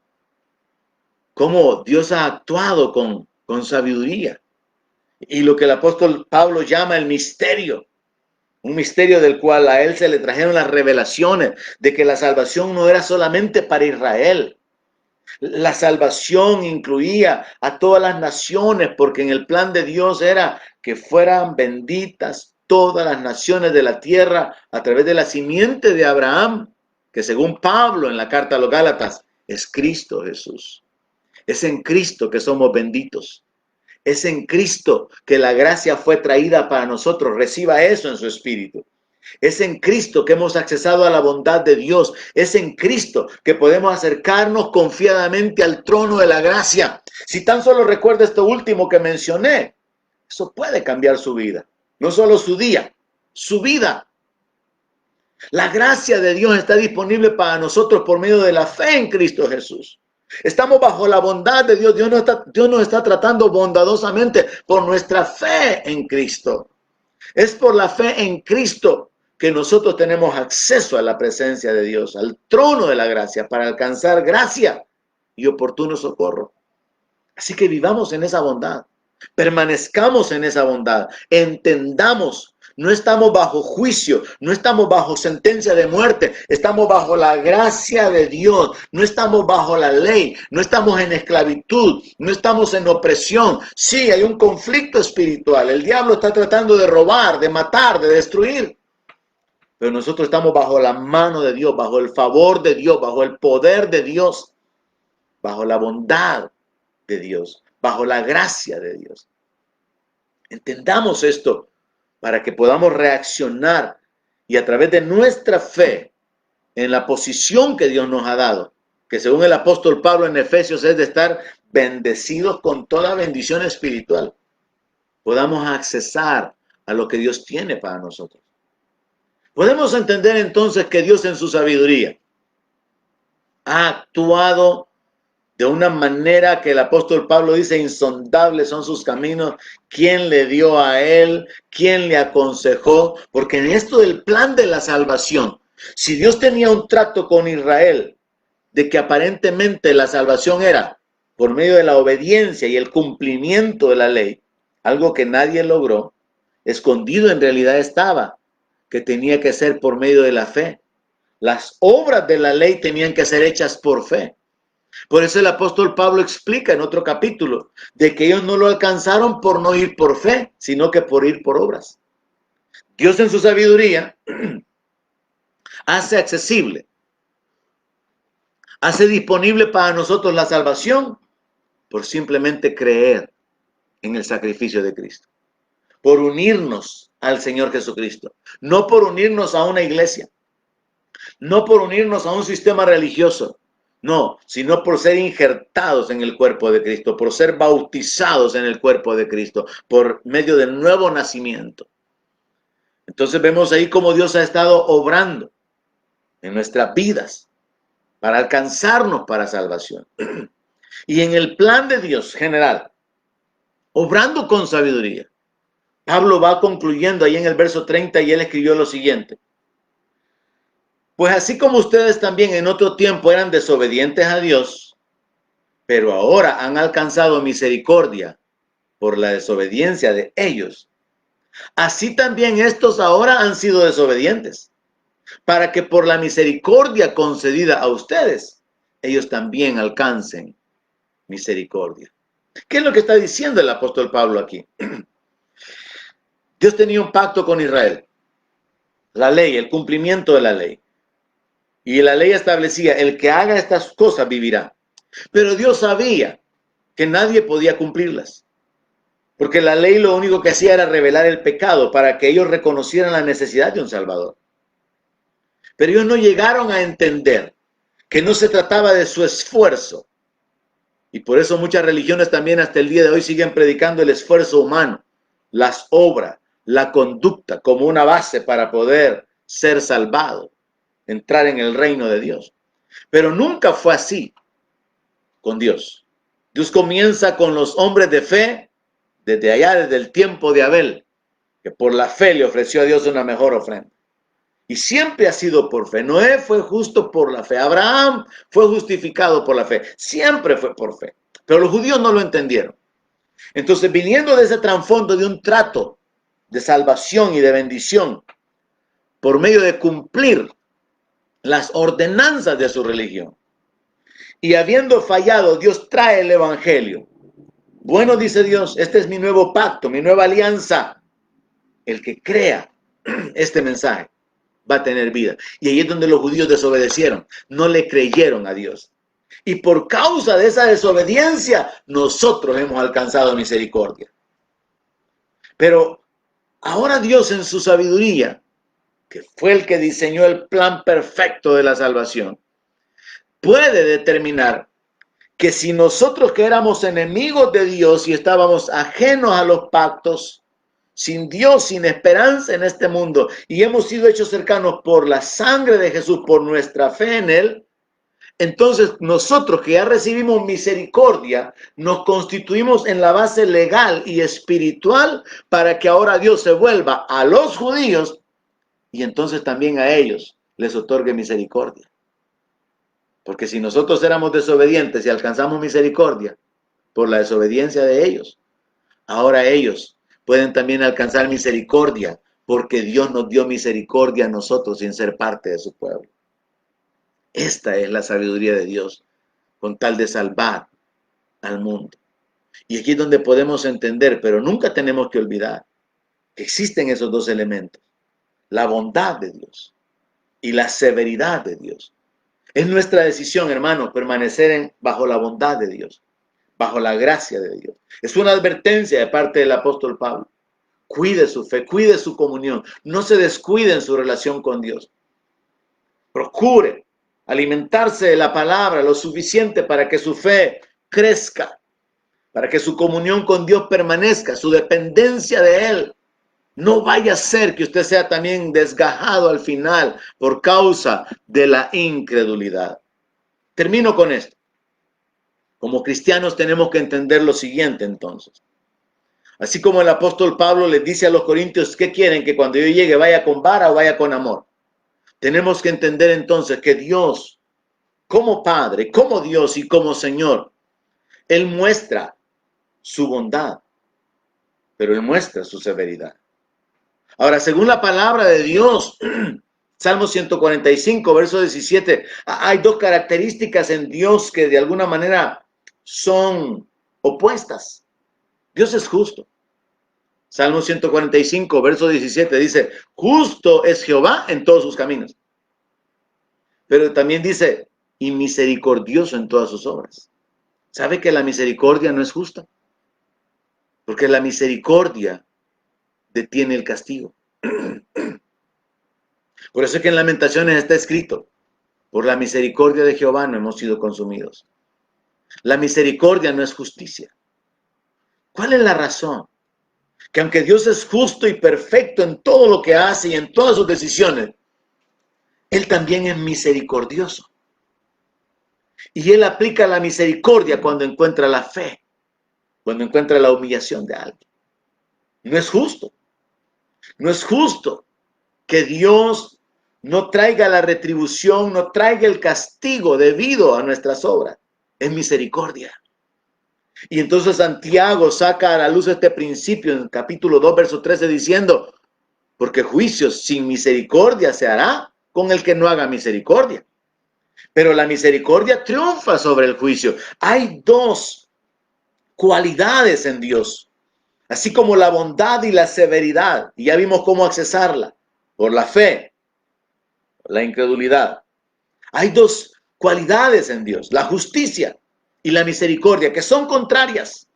cómo Dios ha actuado con sabiduría. Y lo que el apóstol Pablo llama el misterio. Un misterio del cual a él se le trajeron las revelaciones de que la salvación no era solamente para Israel. La salvación incluía a todas las naciones, porque en el plan de Dios era que fueran benditas todas las naciones de la tierra a través de la simiente de Abraham, que según Pablo en la carta a los Gálatas, es Cristo Jesús. Es en Cristo que somos benditos. Es en Cristo que la gracia fue traída para nosotros. Reciba eso en su espíritu. Es en Cristo que hemos accesado a la bondad de Dios. Es en Cristo que podemos acercarnos confiadamente al trono de la gracia. Si tan solo recuerda esto último que mencioné, eso puede cambiar su vida. No solo su día, su vida. La gracia de Dios está disponible para nosotros por medio de la fe en Cristo Jesús. Estamos bajo la bondad de Dios. Dios nos está tratando bondadosamente por nuestra fe en Cristo. Es por la fe en Cristo que nosotros tenemos acceso a la presencia de Dios, al trono de la gracia, para alcanzar gracia y oportuno socorro. Así que vivamos en esa bondad, permanezcamos en esa bondad, entendamos. No estamos bajo juicio, no estamos bajo sentencia de muerte, estamos bajo la gracia de Dios, no estamos bajo la ley, no estamos en esclavitud, no estamos en opresión. Sí, hay un conflicto espiritual, el diablo está tratando de robar, de matar, de destruir, pero nosotros estamos bajo la mano de Dios, bajo el favor de Dios, bajo el poder de Dios, bajo la bondad de Dios, bajo la gracia de Dios. Entendamos esto para que podamos reaccionar y a través de nuestra fe en la posición que Dios nos ha dado, que según el apóstol Pablo en Efesios es de estar bendecidos con toda bendición espiritual, podamos accesar a lo que Dios tiene para nosotros. Podemos entender entonces que Dios en su sabiduría ha actuado de una manera que el apóstol Pablo dice, insondables son sus caminos. ¿Quién le dio a él? ¿Quién le aconsejó? Porque en esto del plan de la salvación, si Dios tenía un trato con Israel, de que aparentemente la salvación era por medio de la obediencia y el cumplimiento de la ley, algo que nadie logró, escondido en realidad estaba, que tenía que ser por medio de la fe. Las obras de la ley tenían que ser hechas por fe. Por eso el apóstol Pablo explica en otro capítulo de que ellos no lo alcanzaron por no ir por fe, sino que por ir por obras. Dios en su sabiduría hace accesible, hace disponible para nosotros la salvación por simplemente creer en el sacrificio de Cristo, por unirnos al Señor Jesucristo, no por unirnos a una iglesia, no por unirnos a un sistema religioso, no, sino por ser injertados en el cuerpo de Cristo, por ser bautizados en el cuerpo de Cristo, por medio del nuevo nacimiento. Entonces vemos ahí cómo Dios ha estado obrando en nuestras vidas para alcanzarnos para salvación. Y en el plan de Dios general, obrando con sabiduría, Pablo va concluyendo ahí en el verso 30 y él escribió lo siguiente. Pues así como ustedes también en otro tiempo eran desobedientes a Dios, pero ahora han alcanzado misericordia por la desobediencia de ellos, así también estos ahora han sido desobedientes, para que por la misericordia concedida a ustedes, ellos también alcancen misericordia. ¿Qué es lo que está diciendo el apóstol Pablo aquí? Dios tenía un pacto con Israel, la ley, el cumplimiento de la ley. Y la ley establecía, el que haga estas cosas vivirá. Pero Dios sabía que nadie podía cumplirlas, porque la ley lo único que hacía era revelar el pecado para que ellos reconocieran la necesidad de un Salvador. Pero ellos no llegaron a entender que no se trataba de su esfuerzo. Y por eso muchas religiones también hasta el día de hoy siguen predicando el esfuerzo humano, las obras, la conducta como una base para poder ser salvado, entrar en el reino de Dios. Pero nunca fue así con Dios. Dios comienza con los hombres de fe desde allá, desde el tiempo de Abel, que por la fe le ofreció a Dios una mejor ofrenda. Y siempre ha sido por fe. Noé fue justo por la fe. Abraham fue justificado por la fe. Siempre fue por fe. Pero los judíos no lo entendieron. Entonces, viniendo de ese trasfondo de un trato de salvación y de bendición por medio de cumplir las ordenanzas de su religión, y habiendo fallado, Dios trae el evangelio. Bueno, dice Dios, este es mi nuevo pacto, mi nueva alianza. El que crea este mensaje va a tener vida. Y ahí es donde los judíos desobedecieron, no le creyeron a Dios. Y por causa de esa desobediencia, nosotros hemos alcanzado misericordia. Pero ahora Dios en su sabiduría, que fue el que diseñó el plan perfecto de la salvación, puede determinar que si nosotros que éramos enemigos de Dios y estábamos ajenos a los pactos, sin Dios, sin esperanza en este mundo, y hemos sido hechos cercanos por la sangre de Jesús, por nuestra fe en Él, entonces nosotros que ya recibimos misericordia, nos constituimos en la base legal y espiritual para que ahora Dios se vuelva a los judíos y entonces también a ellos les otorgue misericordia. Porque si nosotros éramos desobedientes y alcanzamos misericordia por la desobediencia de ellos, ahora ellos pueden también alcanzar misericordia porque Dios nos dio misericordia a nosotros sin ser parte de su pueblo. Esta es la sabiduría de Dios con tal de salvar al mundo. Y aquí es donde podemos entender, pero nunca tenemos que olvidar que existen esos dos elementos, la bondad de Dios y la severidad de Dios. Es nuestra decisión, hermano, permanecer bajo la bondad de Dios, bajo la gracia de Dios. Es una advertencia de parte del apóstol Pablo. Cuide su fe, cuide su comunión, no se descuide en su relación con Dios. Procure alimentarse de la palabra lo suficiente para que su fe crezca, para que su comunión con Dios permanezca, su dependencia de Él. No vaya a ser que usted sea también desgajado al final por causa de la incredulidad. Termino con esto. Como cristianos tenemos que entender lo siguiente entonces. Así como el apóstol Pablo les dice a los corintios, ¿qué quieren? Que cuando yo llegue vaya con vara o vaya con amor. Tenemos que entender entonces que Dios, como Padre, como Dios y como Señor, Él muestra su bondad, pero Él muestra su severidad. Ahora, según la palabra de Dios, Salmo 145, verso 17. Hay dos características en Dios que de alguna manera son opuestas. Dios es justo. Salmo 145, verso 17 dice, justo es Jehová en todos sus caminos. Pero también dice, y misericordioso en todas sus obras. ¿Sabe que la misericordia no es justa? Porque la misericordia detiene el castigo. Por eso es que en Lamentaciones está escrito, por la misericordia de Jehová no hemos sido consumidos. La misericordia no es justicia. ¿Cuál es la razón? Que aunque Dios es justo y perfecto en todo lo que hace y en todas sus decisiones, Él también es misericordioso. Y Él aplica la misericordia cuando encuentra la fe, cuando encuentra la humillación de alguien. No es justo. No es justo que Dios no traiga la retribución, no traiga el castigo debido a nuestras obras. Es misericordia. Y entonces Santiago saca a la luz este principio en el capítulo 2, verso 13, diciendo, porque juicio sin misericordia se hará con el que no haga misericordia. Pero la misericordia triunfa sobre el juicio. Hay dos cualidades en Dios, así como la bondad y la severidad. Y ya vimos cómo accesarla, por la fe, por la incredulidad. Hay dos cualidades en Dios, la justicia y la misericordia, que son contrarias.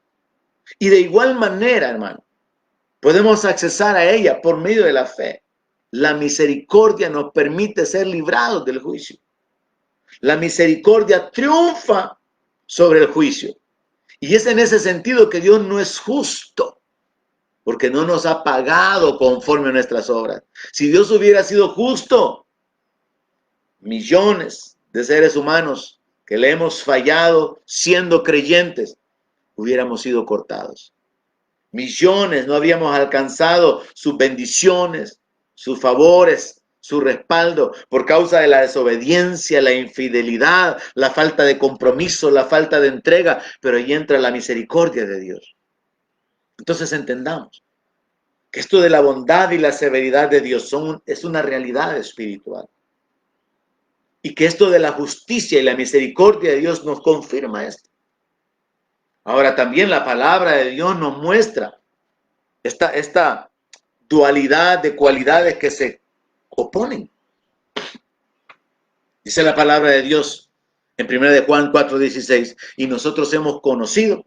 Y de igual manera, hermano, podemos accesar a ella por medio de la fe. La misericordia nos permite ser librados del juicio. La misericordia triunfa sobre el juicio. Y es en ese sentido que Dios no es justo, porque no nos ha pagado conforme a nuestras obras. Si Dios hubiera sido justo, millones de seres humanos que le hemos fallado siendo creyentes, hubiéramos sido cortados. Millones no habíamos alcanzado sus bendiciones, sus favores, su respaldo por causa de la desobediencia, la infidelidad, la falta de compromiso, la falta de entrega, pero ahí entra la misericordia de Dios. Entonces entendamos que esto de la bondad y la severidad de Dios es una realidad espiritual. Y que esto de la justicia y la misericordia de Dios nos confirma esto. Ahora también la palabra de Dios nos muestra esta dualidad de cualidades que se oponen. Dice la palabra de Dios en 1 de Juan 4:16, y nosotros hemos conocido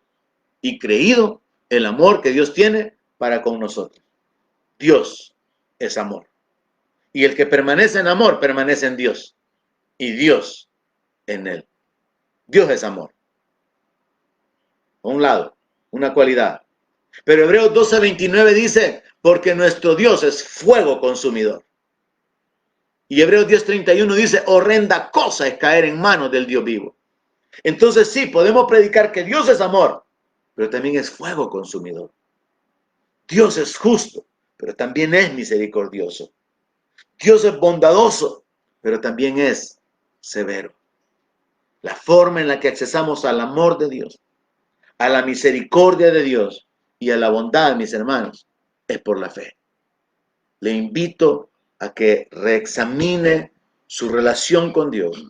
y creído el amor que Dios tiene para con nosotros. Dios es amor. Y el que permanece en amor, permanece en Dios. Y Dios en él. Dios es amor. A un lado, una cualidad. Pero Hebreos 12:29 dice, porque nuestro Dios es fuego consumidor. Y Hebreos 10:31 dice, horrenda cosa es caer en manos del Dios vivo. Entonces sí, podemos predicar que Dios es amor, pero también es fuego consumidor. Dios es justo, pero también es misericordioso. Dios es bondadoso, pero también es severo. La forma en la que accesamos al amor de Dios, a la misericordia de Dios y a la bondad, mis hermanos, es por la fe. Le invito a que reexamine su relación con Dios,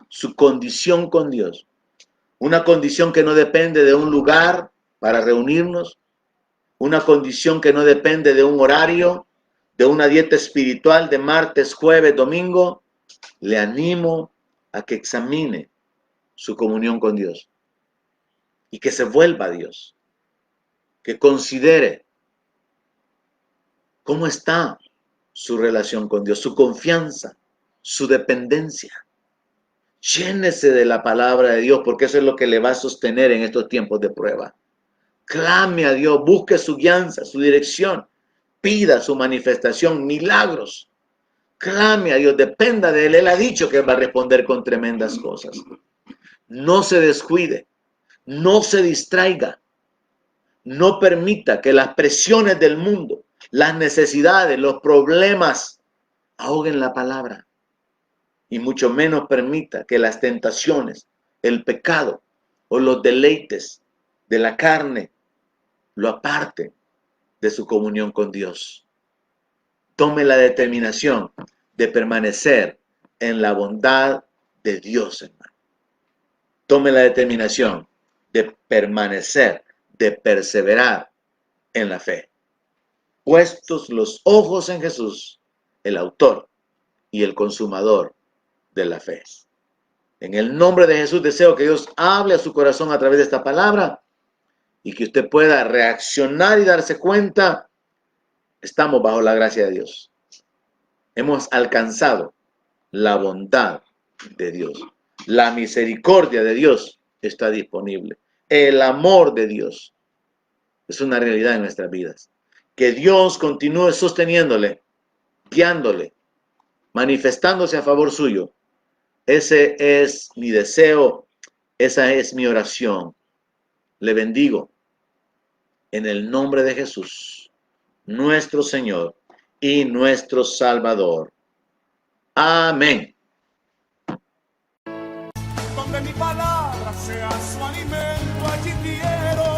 su condición con Dios. Una condición que no depende de un lugar para reunirnos, una condición que no depende de un horario, de una dieta espiritual de martes, jueves, domingo. Le animo a que examine su comunión con Dios y que se vuelva a Dios, que considere cómo está su relación con Dios, su confianza, su dependencia. Llénese de la palabra de Dios, porque eso es lo que le va a sostener en estos tiempos de prueba. Clame a Dios, busque su guianza, su dirección, pida su manifestación, milagros. Clame a Dios, dependa de Él. Él ha dicho que va a responder con tremendas cosas. No se descuide, no se distraiga, no permita que las presiones del mundo, las necesidades, los problemas ahoguen la palabra. Y mucho menos permita que las tentaciones, el pecado o los deleites de la carne lo aparten de su comunión con Dios. Tome la determinación de permanecer en la bondad de Dios, hermano. Tome la determinación de permanecer, de perseverar en la fe. Puestos los ojos en Jesús, el autor y el consumador de la fe. En el nombre de Jesús deseo que Dios hable a su corazón a través de esta palabra y que usted pueda reaccionar y darse cuenta, estamos bajo la gracia de Dios. Hemos alcanzado la bondad de Dios. La misericordia de Dios está disponible. El amor de Dios es una realidad en nuestras vidas. Que Dios continúe sosteniéndole, guiándole, manifestándose a favor suyo. Ese es mi deseo, esa es mi oración. Le bendigo en el nombre de Jesús, nuestro Señor y nuestro Salvador. Amén. Donde mi palabra sea su alimento, allí quiero